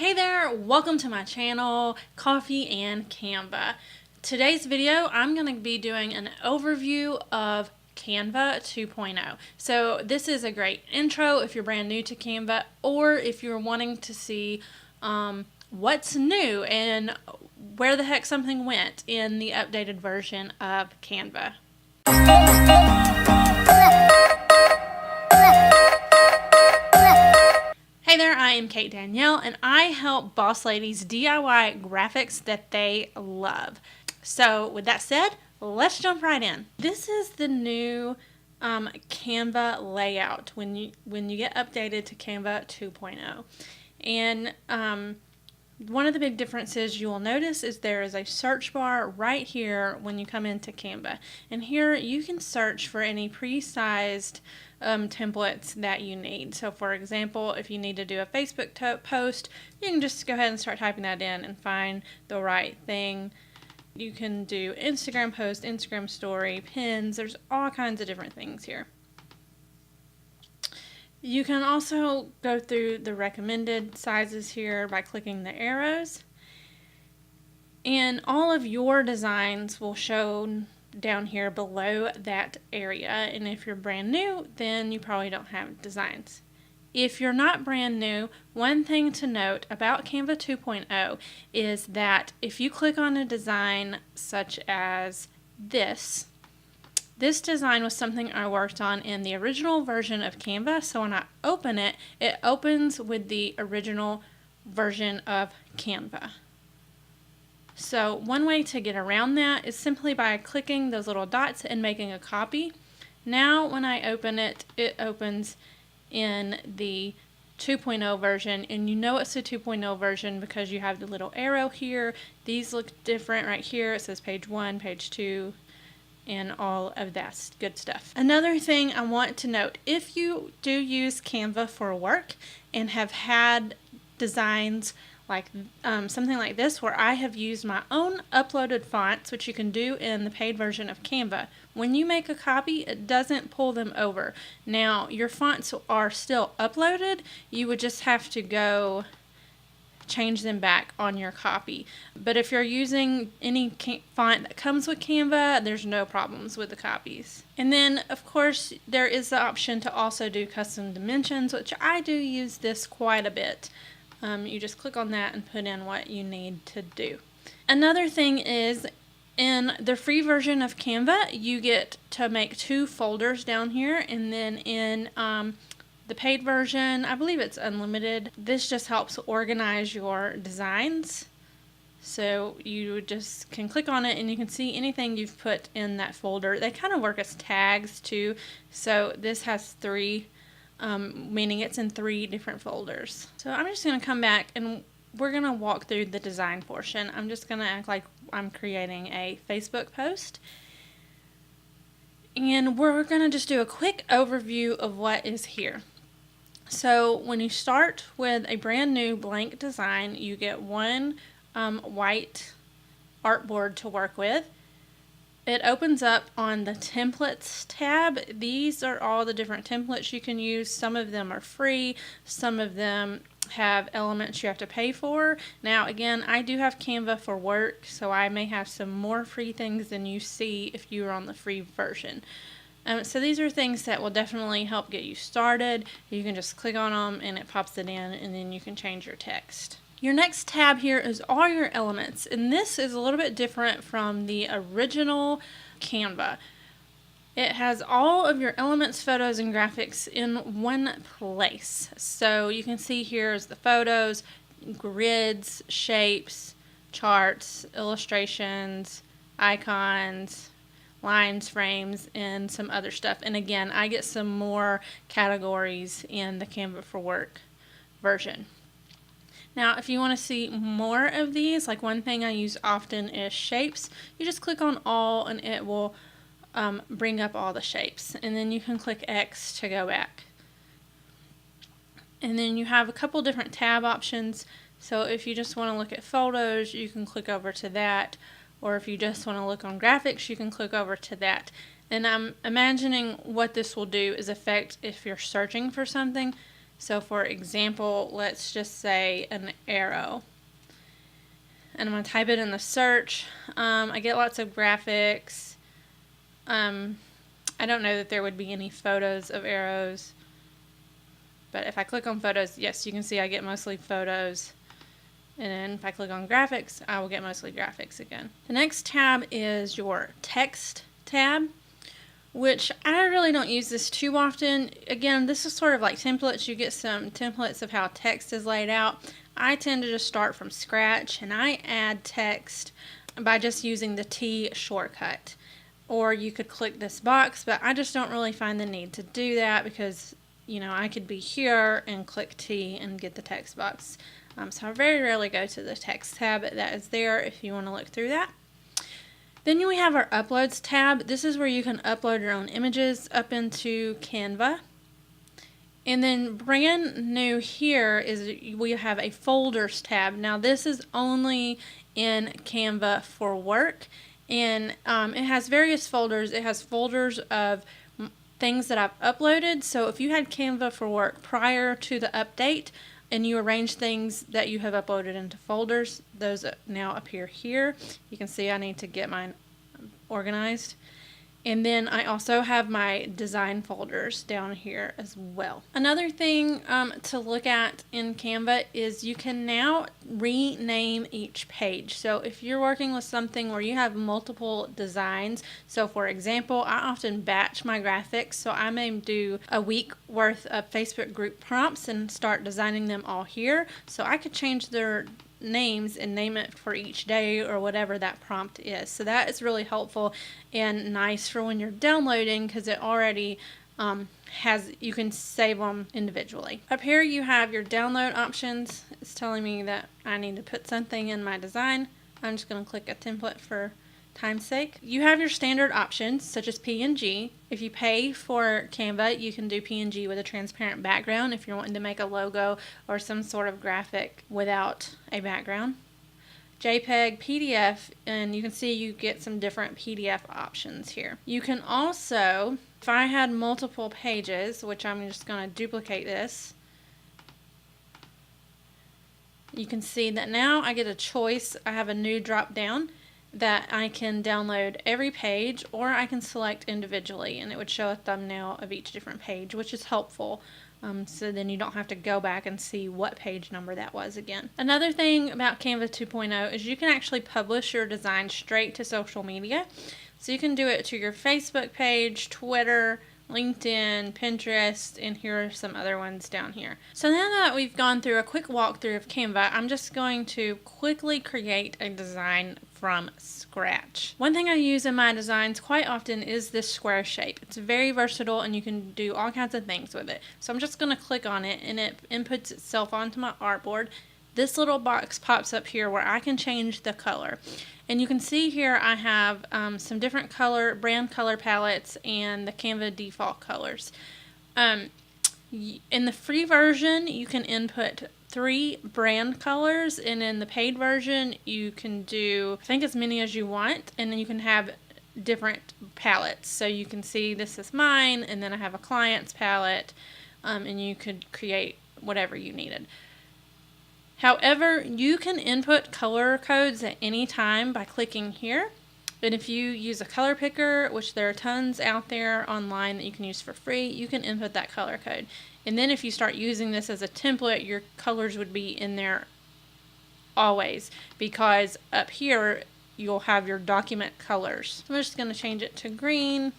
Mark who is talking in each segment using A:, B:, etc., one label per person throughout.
A: Hey there, welcome to my channel, Coffee and Canva. Today's video, I'm going to be doing an overview of Canva 2.0. So this is a great intro if you're brand new to Canva, or if you're wanting to see what's new and where the heck something went in the updated version of Canva. Hey there, I am Kate Danielle, and I help boss ladies DIY graphics that they love. So with that said, let's jump right in. This is the new Canva layout when you get updated to Canva 2.0. And one of the big differences you will notice is there is a search bar right here when you come into Canva. And here you can search for any pre-sized templates that you need. So for example, if you need to do a Facebook post, you can just go ahead and start typing that in and find the right thing. You can do Instagram post, Instagram story, pins. There's all kinds of different things here. You can also go through the recommended sizes here by clicking the arrows. And all of your designs will show down here below that area. And if you're brand new, then you probably don't have designs. If you're not brand new, one thing to note about Canva 2.0 is that if you click on a design such as this design was something I worked on in the original version of Canva, so when I open it, it opens with the original version of Canva. So one way to get around that is simply by clicking those little dots and making a copy. Now when I open it, it opens in the 2.0 version, and you know it's a 2.0 version because you have the little arrow here. These look different right here. It says page 1, page 2, and all of that good stuff. Another thing I want to note, if you do use Canva for work and have had designs like something like this where I have used my own uploaded fonts, which you can do in the paid version of Canva, when you make a copy, it doesn't pull them over. Now, your fonts are still uploaded. You would just have to go change them back on your copy. But if you're using any font that comes with Canva, there's no problems with the copies. And then of course there is the option to also do custom dimensions, which I do use this quite a bit. You just click on that and put in what you need to do. Another thing is, in the free version of Canva, you get to make 2 folders down here, and then in the paid version, I believe it's unlimited. This just helps organize your designs. So you just can click on it and you can see anything you've put in that folder. They kind of work as tags too. So this has 3, meaning it's in 3 different folders. So I'm just going to come back and we're going to walk through the design portion. I'm just going to act like I'm creating a Facebook post. And we're going to just do a quick overview of what is here. So when you start with a brand new blank design, you get one white artboard to work with. It opens up on the templates tab. These are all the different templates you can use. Some of them are free, some of them have elements you have to pay for. Now again, I do have Canva for work, so I may have some more free things than you see if you are on the free version. So these are things that will definitely help get you started. You can just click on them and it pops it in, and then you can change your text. Your next tab here is all your elements, and this is a little bit different from the original Canva. It has all of your elements, photos, and graphics in one place. So you can see here is the photos, grids, shapes, charts, illustrations, icons, lines, frames, and some other stuff. And again, I get some more categories in the Canva for Work version. Now, if you want to see more of these, like one thing I use often is shapes. You just click on all and it will bring up all the shapes. And then you can click X to go back. And then you have a couple different tab options. So if you just want to look at photos, you can click over to that. Or if you just want to look on graphics, you can click over to that. And I'm imagining what this will do is affect if you're searching for something. So for example, let's just say an arrow. And I'm going to type it in the search. I get lots of graphics. I don't know that there would be any photos of arrows. But if I click on photos, yes, you can see I get mostly photos. And then if I click on graphics, I will get mostly graphics again. The next tab is your text tab, which I really don't use this too often. Again, this is sort of like templates. You get some templates of how text is laid out. I tend to just start from scratch, and I add text by just using the T shortcut. Or you could click this box, but I just don't really find the need to do that because, you know, I could be here and click T and get the text box. So I very rarely go to the text tab. That is there if you want to look through that. Then we have our uploads tab. This is where you can upload your own images up into Canva. And then brand new here is we have a folders tab. Now this is only in Canva for work, and it has various folders. It has folders of things that I've uploaded. So if you had Canva for work prior to the update and you arrange things that you have uploaded into folders, those now appear here. You can see I need to get mine organized. And then I also have my design folders down here as well. Another thing to look at in Canva is you can now rename each page. So if you're working with something where you have multiple designs, so for example, I often batch my graphics, so I may do a week worth of Facebook group prompts and start designing them all here. So I could change their names and name it for each day or whatever that prompt is. So that is really helpful and nice for when you're downloading because it already you can save them individually. Up here you have your download options. It's telling me that I need to put something in my design. I'm just going to click a template for time's sake. You have your standard options such as PNG. If you pay for Canva, you can do PNG with a transparent background if you're wanting to make a logo or some sort of graphic without a background. JPEG, PDF, and you can see you get some different PDF options here. You can also, if I had multiple pages, which I'm just going to duplicate this, you can see that now I get a choice. I have a new drop down that I can download every page, or I can select individually, and it would show a thumbnail of each different page, which is helpful. So then you don't have to go back and see what page number that was again. Another thing about Canva 2.0 is you can actually publish your design straight to social media. So you can do it to your Facebook page, Twitter, LinkedIn, Pinterest, and here are some other ones down here. So now that we've gone through a quick walkthrough of Canva, I'm just going to quickly create a design from scratch. One thing I use in my designs quite often is this square shape. It's very versatile and you can do all kinds of things with it. So I'm just going to click on it and it inputs itself onto my artboard. This little box pops up here where I can change the color. And you can see here I have some different brand color palettes and the Canva default colors. In the free version, you can input 3 brand colors, and in the paid version, you can do, I think, as many as you want, and then you can have different palettes. So you can see this is mine, and then I have a client's palette, and you could create whatever you needed. However, you can input color codes at any time by clicking here. And if you use a color picker, which there are tons out there online that you can use for free, you can input that color code. And then if you start using this as a template, your colors would be in there always, because up here you'll have your document colors. So I'm just going to change it to green.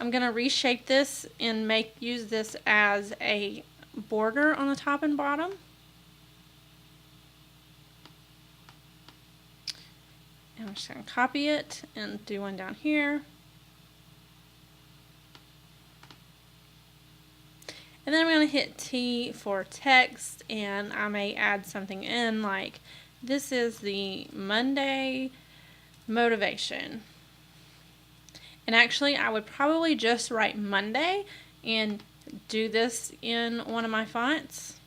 A: I'm going to reshape this and use this as a border on the top and bottom. And I'm just going to copy it and do one down here. And then I'm going to hit T for text, and I may add something in like, this is the Monday motivation. And actually I would probably just write Monday and do this in one of my fonts.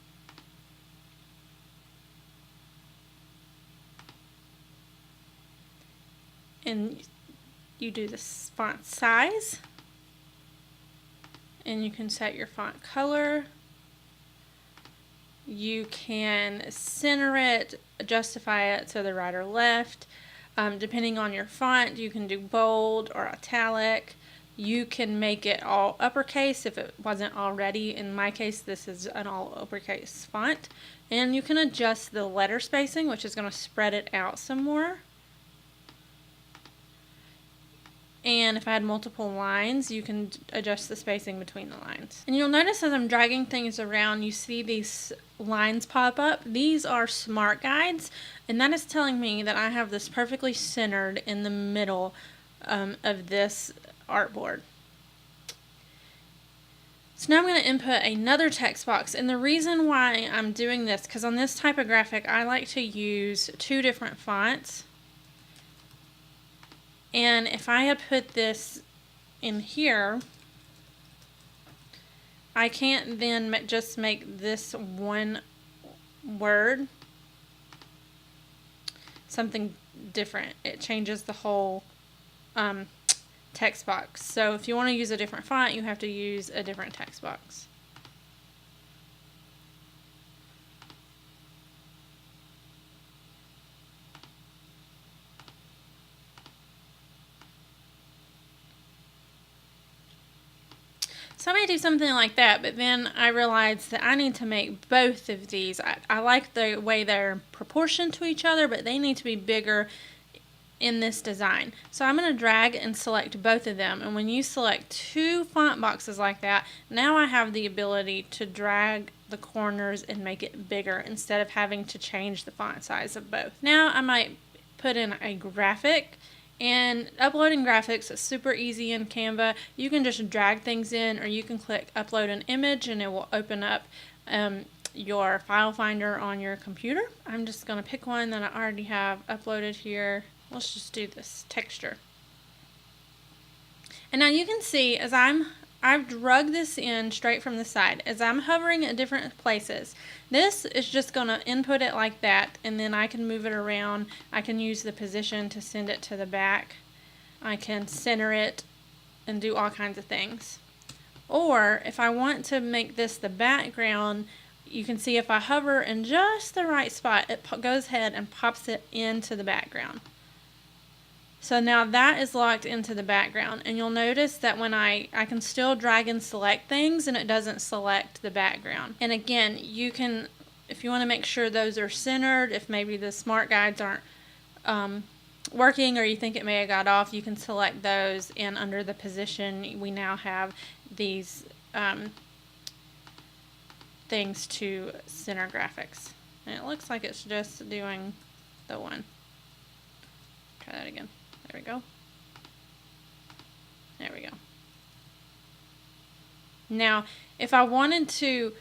A: And you do the font size, and you can set your font color, You can center it, justify it to the right or left. Depending on your font, you can do bold or italic. You can make it all uppercase if it wasn't already. In my case, this is an all uppercase font. And you can adjust the letter spacing, which is going to spread it out some more. And if I had multiple lines, you can adjust the spacing between the lines. And you'll notice as I'm dragging things around, you see these lines pop up. These are smart guides, and that is telling me that I have this perfectly centered in the middle of this artboard. So now I'm going to input another text box, and the reason why I'm doing this, because on this type of graphic I like to use 2 different fonts. And if I had put this in here, I can't then just make this one word something different. It changes the whole text box. So if you want to use a different font, you have to use a different text box. So I may do something like that, but then I realized that I need to make both of these. I like the way they're proportioned to each other, but they need to be bigger in this design. So I'm going to drag and select both of them. And when you select 2 font boxes like that, now I have the ability to drag the corners and make it bigger instead of having to change the font size of both. Now I might put in a graphic. And uploading graphics is super easy in Canva. You can just drag things in, or you can click upload an image and it will open up your file finder on your computer. I'm just going to pick one that I already have uploaded here. Let's just do this texture. And now you can see as I've drug this in straight from the side. As I'm hovering at different places, this is just going to input it like that, and then I can move it around. I can use the position to send it to the back. I can center it and do all kinds of things. Or if I want to make this the background, you can see if I hover in just the right spot, it goes ahead and pops it into the background. So now that is locked into the background, and you'll notice that when I can still drag and select things and it doesn't select the background. And again, you can, if you want to make sure those are centered, if maybe the smart guides aren't working or you think it may have got off, you can select those, and under the position we now have these things to center graphics. And it looks like it's just doing the one. Try that again. There we go. There we go. Now, if I wanted to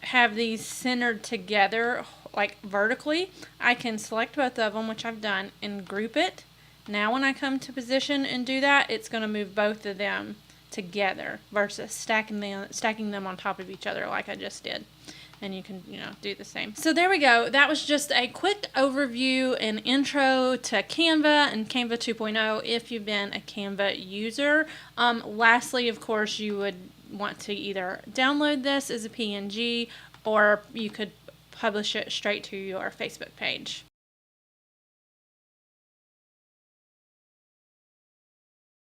A: have these centered together, like vertically, I can select both of them, which I've done, and group it. Now when I come to position and do that, it's going to move both of them together versus stacking them on top of each other like I just did. And you can, do the same. So there we go. That was just a quick overview and intro to Canva and Canva 2.0 if you've been a Canva user. Lastly, of course, you would want to either download this as a PNG, or you could publish it straight to your Facebook page.